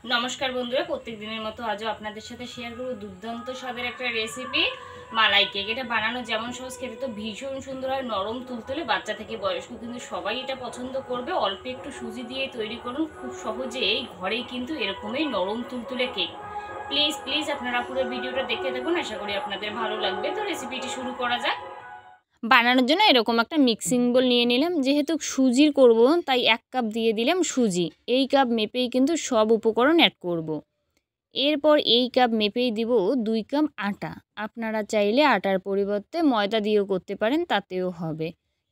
नमस्कार बंधुरा प्रत्येक दिन मतो आजो आपनादेर साथे शेयर करब दुर्दान्त स्वादेर एक रेसिपि मालाई केक। এটা বানানো যেমন সহজ খেতে তো ভীষণ সুন্দর হয়, নরম তুলতুলে, বাচ্চা থেকে বয়স্ক কিন্তু সবাই এটা পছন্দ করবে। অল্প একটু সুজি দিয়ে তৈরি করুন, খুব সহজেই ঘরেই কিন্তু এরকমই নরম তুলতুলে কেক। প্লিজ প্লিজ আপনারা পুরো ভিডিওটা দেখতে থাকুন, আশা করি আপনাদের ভালো লাগবে। তো রেসিপিটি শুরু করা যাক। বানানোর জন্য এরকম একটা মিক্সিং বোল নিয়ে নিলাম। যেহেতু সুজির করব তাই 1 কাপ দিয়ে দিলাম সুজি। এই কাপ মেপেই কিন্তু সব উপকরণ অ্যাড করব। এরপর এই কাপ মেপেই দিব 2 কাপ আটা। আপনারা চাইলে আটার পরিবর্তে ময়দা দিয়েও করতে পারেন, তাতেও হবে,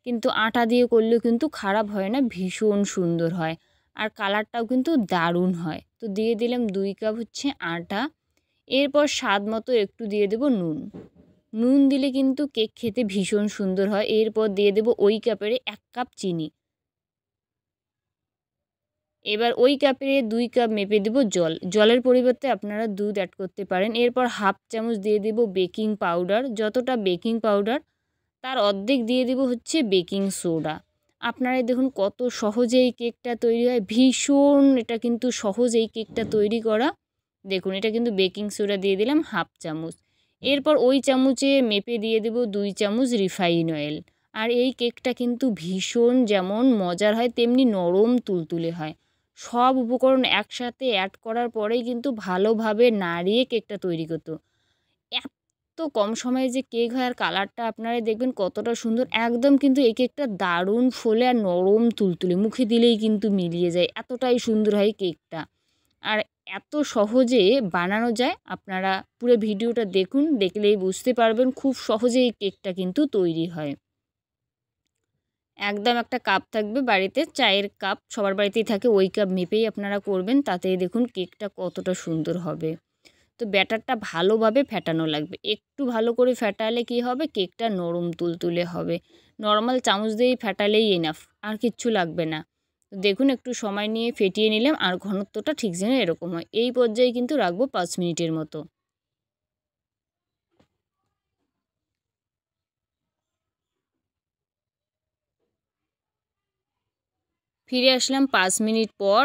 কিন্তু আটা দিয়ে করলেও কিন্তু খারাপ হয় না, ভীষণ সুন্দর হয় আর কালারটাও কিন্তু দারুণ হয়। তো দিয়ে দিলাম 2 কাপ হচ্ছে আটা। এরপর স্বাদ মতো একটু দিয়ে দেব নুন। নুন দিলে কিন্তু কেক খেতে ভীষণ সুন্দর হয়। এরপর দিয়ে দেব ওই কাপের 1 কাপ চিনি। এবার ওই কাপে 2 কাপ মেপে দেব জল। জলের পরিবর্তে আপনারা দুধ অ্যাড করতে পারেন। এরপর হাফ চামচ দিয়ে দেব বেকিং পাউডার। যতটা বেকিং পাউডার তার অর্ধেক দিয়ে দেব হচ্ছে বেকিং সোডা। আপনারা দেখুন কত সহজে এই কেকটা তৈরি হয়, ভীষণ এটা কিন্তু সহজ এই কেকটা তৈরি করা। দেখুন এটা কিন্তু বেকিং সোডা দিয়ে দিলাম হাফ চামচ। এরপর ওই চামচে মেপে দিয়ে দেব 2 চামচ রিফাইন অয়েল। আর এই কেকটা কিন্তু ভীষণ যেমন মজার হয় তেমনি নরম তুলতুলে হয়। সব উপকরণ একসাথে অ্যাড করার পরেই কিন্তু ভালোভাবে নাড়িয়ে কেকটা তৈরি করতে। এত কম সময়ে যে কেক হয় আর কালারটা আপনারা দেখবেন কতটা সুন্দর। একদম কিন্তু এই কেকটা দারুণ ফোলে আর নরম তুলতুলে, মুখে দিলেই কিন্তু মিলিয়ে যায়, এতটাই সুন্দর হয় কেকটা। আর এত সহজে বানানো যায়। আপনারা পুরো ভিডিওটা দেখুন, দেখলেই বুঝতে পারবেন খুব সহজে এই কেকটা কিন্তু তৈরি হয়। একদম একটা কাপ থাকবে বাড়িতে, চায়ের কাপ সবার বাড়িতেই থাকে, ওই কাপ মেপেই আপনারা করবেন, তাতেই দেখুন কেকটা কতটা সুন্দর হবে। তো ব্যাটারটা ভালোভাবে ফেটানো লাগবে। একটু ভালো করে ফেটালে কি হবে, কেকটা নরম তুলতুলে হবে। নর্মাল চামচ দিয়েই ফেটালেই এনাফ, আর কিচ্ছু লাগবে না। তো দেখুন একটু সময় নিয়ে ফেটিয়ে নিলাম আর ঘনত্বটা ঠিক যেন এরকম হয়। এই পর্যায়ে কিন্তু রাখবো 5 মিনিটের মতো। ফিরে আসলাম 5 মিনিট পর।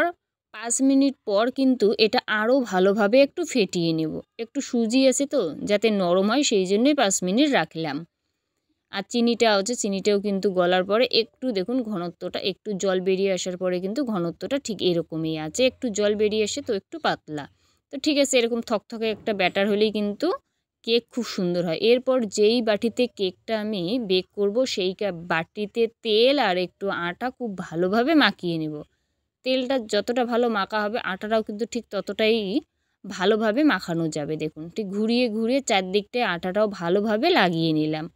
5 মিনিট পর কিন্তু এটা আরও ভালোভাবে একটু ফেটিয়ে নেব। একটু সুজি আছে তো যাতে নরম হয়, সেই জন্যই 5 মিনিট রাখলাম। আর চিনিটা হচ্ছে, চিনিটাও কিন্তু গলার পরে একটু দেখুন ঘনত্বটা, একটু জল বেরিয়ে আসার পরে কিন্তু ঘনত্বটা ঠিক এরকমই আছে। একটু জল বেরিয়ে আসে তো একটু পাতলা। তো ঠিক আছে, এরকম থকথকে একটা ব্যাটার হলেই কিন্তু কেক খুব সুন্দর হয়। এরপর যেই বাটিতে কেকটা আমি বেক করব সেই বাটিতে তেল আর একটু আটা খুব ভালোভাবে মাখিয়ে নেব। তেলটা যতটা ভালো মাখা হবে আটাটাও কিন্তু ঠিক ততটাই ভালোভাবে মাখানো যাবে। দেখুন ঠিক ঘুরিয়ে ঘুরিয়ে চারদিকটায় আটাটাও ভালোভাবে লাগিয়ে নিলাম।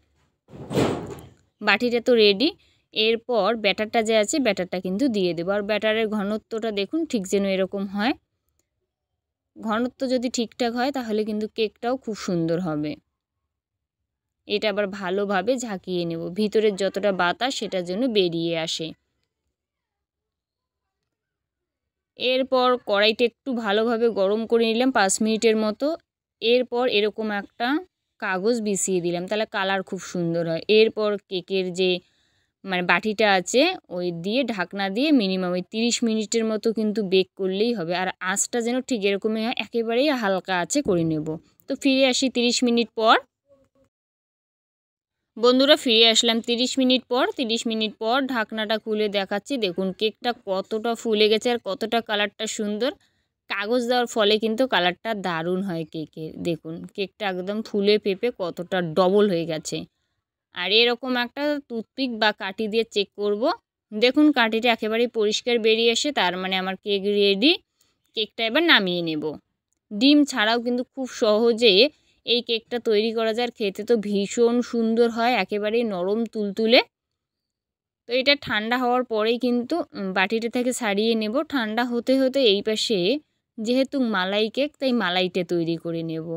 বাটিটা তো রেডি। এরপর ব্যাটারটা যে আছে ব্যাটারটা কিন্তু দিয়ে দেবো। আর ব্যাটারের ঘনত্বটা দেখুন ঠিক যেন এরকম হয়। ঘনত্ব যদি ঠিকঠাক হয় তাহলে কিন্তু কেকটাও খুব সুন্দর হবে। এটা আবার ভালোভাবে ঝাঁকিয়ে নেব, ভিতরের যতটা বাতাস সেটার জন্য বেরিয়ে আসে। এরপর কড়াইটা একটু ভালোভাবে গরম করে নিলাম 5 মিনিটের মতো। এরপর এরকম একটা কাগজ বিছিয়ে দিলাম, তাহলে কালার খুব সুন্দর হয়। এরপর কেকের যে বাটিটা আছে ওই দিয়ে ঢাকনা দিয়ে মিনিমাম ওই 30 মিনিটের মতো কিন্তু বেক করলেই হবে। আর আঁচটা যেন ঠিক এরকমই হয়, একেবারেই হালকা আঁচে করে নেব। তো ফিরে আসি 30 মিনিট পর। বন্ধুরা ফিরে আসলাম 30 মিনিট পর। 30 মিনিট পর ঢাকনাটা খুলে দেখাচ্ছি, দেখুন কেকটা কতটা ফুলে গেছে আর কতটা কালারটা সুন্দর। কাগজ দেওয়ার ফলে কিন্তু কালারটা দারুণ হয় কেকের। দেখুন কেকটা একদম ফুলে পেঁপে কতটা ডবল হয়ে গেছে। আর এরকম একটা টুথপিক বা কাঠি দিয়ে চেক করব। দেখুন কাঠিটা একেবারেই পরিষ্কার বেরিয়ে আসে, তার মানে আমার কেক রেডি। কেকটা এবার নামিয়ে নেব। ডিম ছাড়াও কিন্তু খুব সহজে এই কেকটা তৈরি করা যায় আর খেতে তো ভীষণ সুন্দর হয়, একেবারেই নরম তুলতুলে। তো এটা ঠান্ডা হওয়ার পরেই কিন্তু বাটিটা থেকে ছাড়িয়ে নেব। ঠান্ডা হতে হতে এই পাশে যেহেতু মালাই কেক তাই মালাইটা তৈরি করে নেব।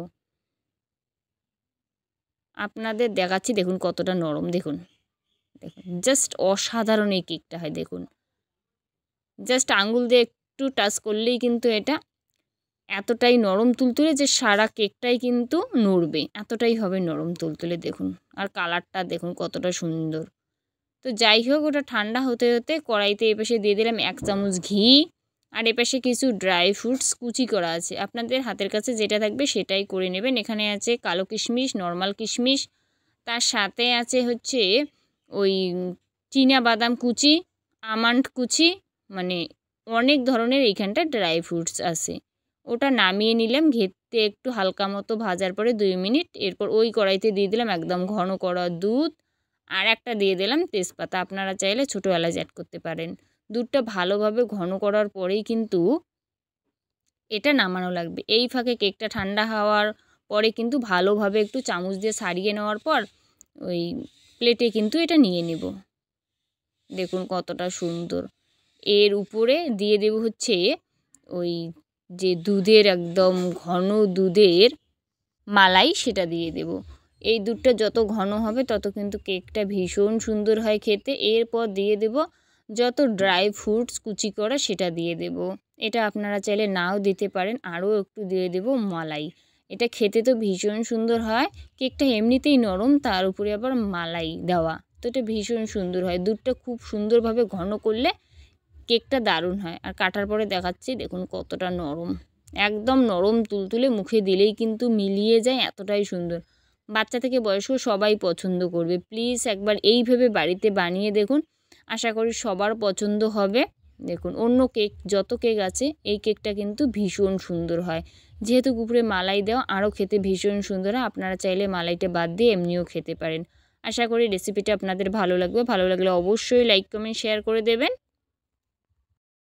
আপনাদের দেখাচ্ছি দেখুন কতটা নরম। দেখুন দেখুন জাস্ট অসাধারণ এই কেকটা হয়। দেখুন জাস্ট আঙুল দিয়ে একটু টাচ করলেই কিন্তু এটা এতটাই নরম তুলতুলে যে সারা কেকটাই কিন্তু নড়বে, এতটাই হবে নরম তুলতুলে। দেখুন আর কালারটা দেখুন কতটা সুন্দর। তো যাই হোক ওটা ঠান্ডা হতে হতে কড়াইতে এই পাশে দিয়ে দিলাম 1 চামচ ঘি। আর এপাশে কিছু ড্রাই ফ্রুটস কুচি করা আছে, আপনাদের হাতের কাছে যেটা থাকবে সেটাই করে নেবেন। এখানে আছে কালো কিশমিশ, নর্মাল কিশমিশ, তার সাথে আছে হচ্ছে ওই চীনা বাদাম কুচি, আমন্ড কুচি, মানে অনেক ধরনের এইখানটা ড্রাই ফ্রুটস আছে। ওটা নামিয়ে নিলাম, ঘেটে একটু হালকা মতো ভাজার পরে 2 মিনিট। এরপর ওই কড়াইতে দিয়ে দিলাম একদম ঘন করা দুধ, আর একটা দিয়ে দিলাম তেজপাতা, আপনারা চাইলে ছোটো এলাচ অ্যাড করতে পারেন। দুধটা ভালোভাবে ঘন করার পরেই কিন্তু এটা নামানো লাগবে। এই ফাঁকে কেকটা ঠান্ডা হওয়ার পরে কিন্তু ভালোভাবে একটু চামচ দিয়ে ছাড়িয়ে নেওয়ার পর ওই প্লেটে কিন্তু এটা নিয়ে নেব। দেখুন কতটা সুন্দর। এর উপরে দিয়ে দেব হচ্ছে ওই যে দুধের একদম ঘন দুধের মালাই, সেটা দিয়ে দেব। এই দুধটা যত ঘন হবে তত কিন্তু কেকটা ভীষণ সুন্দর হয় খেতে। এরপর দিয়ে দেব যত ড্রাই ফ্রুটস কুচি করা, সেটা দিয়ে দেব। এটা আপনারা চাইলে নাও দিতে পারেন, আরও একটু দিয়ে দেব মালাই। এটা খেতে তো ভীষণ সুন্দর হয়, কেকটা এমনিতেই নরম, তার উপরে আবার মালাই দেওয়া, তো এটা ভীষণ সুন্দর হয়। দুধটা খুব সুন্দরভাবে ঘন করলে কেকটা দারুণ হয়। আর কাটার পরে দেখাচ্ছি, দেখুন কতটা নরম, একদম নরম তুলতুলে, মুখে দিলেই কিন্তু মিলিয়ে যায়, এতটাই সুন্দর। বাচ্চা থেকে বয়স্ক সবাই পছন্দ করবে। প্লিজ একবার এইভাবে বাড়িতে বানিয়ে দেখুন, আশা করি সবার পছন্দ হবে। দেখুন অন্য কেক যত কেক আছে, এই কেকটা কিন্তু ভীষণ সুন্দর হয়, যেহেতু উপরে মালাই দেওয়া আরও খেতে ভীষণ সুন্দর হয়। আপনারা চাইলে মালাইটা বাদ দিয়ে এমনিও খেতে পারেন। আশা করি রেসিপিটা আপনাদের ভালো লাগবে। ভালো লাগলে অবশ্যই লাইক কমেন্ট শেয়ার করে দেবেন।